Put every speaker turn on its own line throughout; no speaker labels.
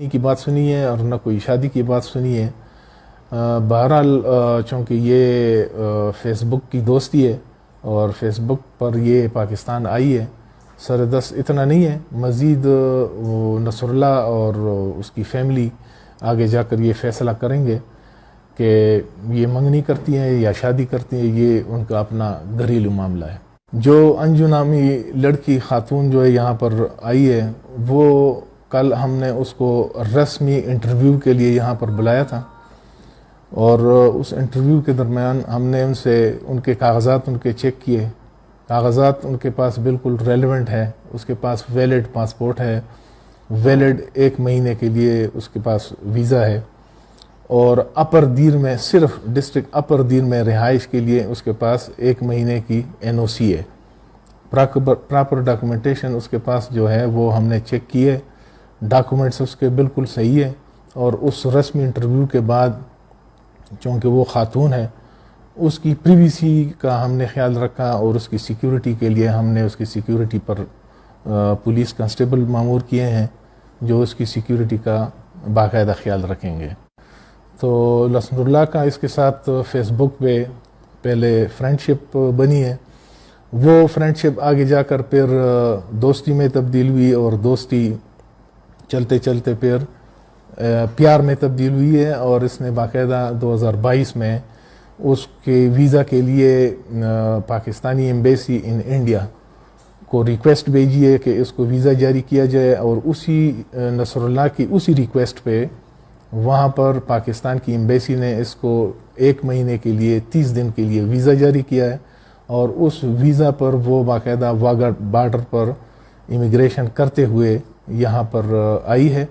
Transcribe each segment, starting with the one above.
کی بات سنی ہے اور نہ کوئی شادی کی بات سنی ہے۔ بہرحال چونکہ یہ فیس بک کی دوستی ہے اور فیس بک پر یہ پاکستان آئی ہے، سردست اتنا نہیں ہے، مزید نصر اللہ اور اس کی فیملی آگے جا کر یہ فیصلہ کریں گے کہ یہ منگنی کرتی ہیں یا شادی کرتی ہیں، یہ ان کا اپنا گھریلو معاملہ ہے۔ جو انجو نامی لڑکی خاتون جو ہے یہاں پر آئی ہے، وہ کل ہم نے اس کو رسمی انٹرویو کے لیے یہاں پر بلایا تھا، اور اس انٹرویو کے درمیان ہم نے ان سے ان کے کاغذات ان کے چیک کیے۔ کاغذات ان کے پاس بالکل ریلیونٹ ہے، اس کے پاس ویلڈ پاسپورٹ ہے، ویلڈ 1 مہینے کے لیے اس کے پاس ویزا ہے، اور اپر دیر میں صرف ڈسٹرکٹ اپر دیر میں رہائش کے لیے اس کے پاس 1 مہینے کی NOC ہے۔ پراپر ڈاکومنٹیشن اس کے پاس جو ہے وہ ہم نے چیک کیے، ڈاکومنٹس اس کے بالکل صحیح ہے، اور اس رسمی انٹرویو کے بعد چونکہ وہ خاتون ہے، اس کی پریویسی کا ہم نے خیال رکھا، اور اس کی سیکیورٹی کے لیے ہم نے اس کی سیکیورٹی پر پولیس کانسٹیبل مامور کیے ہیں جو اس کی سیکیورٹی کا باقاعدہ خیال رکھیں گے۔ تو نصر اللہ کا اس کے ساتھ فیس بک پہ پہلے فرینڈشپ بنی ہے، وہ فرینڈشپ آگے جا کر پھر دوستی میں تبدیل ہوئی، اور دوستی چلتے چلتے پھر پیار میں تبدیل ہوئی ہے، اور اس نے باقاعدہ 2022 میں اس کے ویزا کے لیے پاکستانی ایمبیسی ان انڈیا کو ریکویسٹ بھیجی ہے کہ اس کو ویزا جاری کیا جائے، اور اسی نصر اللہ کی اسی ریکویسٹ پہ وہاں پر پاکستان کی ایمبیسی نے اس کو 1 مہینے کے لیے 30 دن کے لیے ویزا جاری کیا ہے، اور اس ویزا پر وہ باقاعدہ واگا بارڈر پر امیگریشن کرتے ہوئے یہاں پر آئی ہے،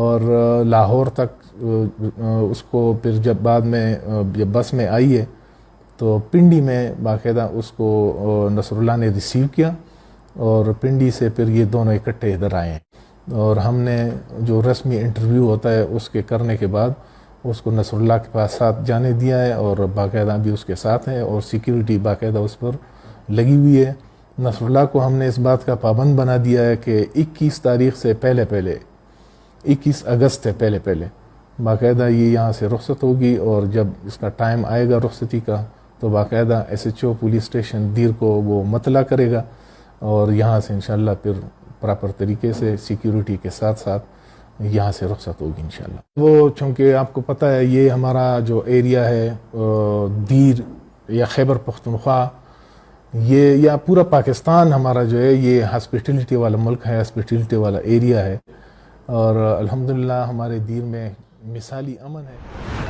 اور لاہور تک اس کو پھر جب بعد میں جب بس میں آئی ہے تو پنڈی میں باقاعدہ اس کو نصر اللہ نے ریسیو کیا، اور پنڈی سے پھر یہ دونوں اکٹھے ادھر آئے ہیں، اور ہم نے جو رسمی انٹرویو ہوتا ہے اس کے کرنے کے بعد اس کو نصر اللہ کے پاس ساتھ جانے دیا ہے، اور باقاعدہ بھی اس کے ساتھ ہے، اور سیکیورٹی باقاعدہ اس پر لگی ہوئی ہے۔ نصر اللہ کو ہم نے اس بات کا پابند بنا دیا ہے کہ 21 تاریخ سے پہلے 21 اگست سے پہلے باقاعدہ یہ یہاں سے رخصت ہوگی، اور جب اس کا ٹائم آئے گا رخصتی کا تو باقاعدہ SHO پولیس اسٹیشن دیر کو وہ مطلع کرے گا، اور یہاں سے انشاءاللہ پھر پراپر طریقے سے سیکیورٹی کے ساتھ ساتھ یہاں سے رخصت ہوگی انشاءاللہ۔ وہ چونکہ آپ کو پتہ ہے یہ ہمارا جو ایریا ہے دیر یا خیبر پختونخوا، یہ یا پورا پاکستان ہمارا جو ہے یہ ہاسپٹیلٹی والا ملک ہے، ہاسپٹیلٹی والا ایریا ہے، اور الحمدللہ ہمارے دیر میں مثالی امن ہے۔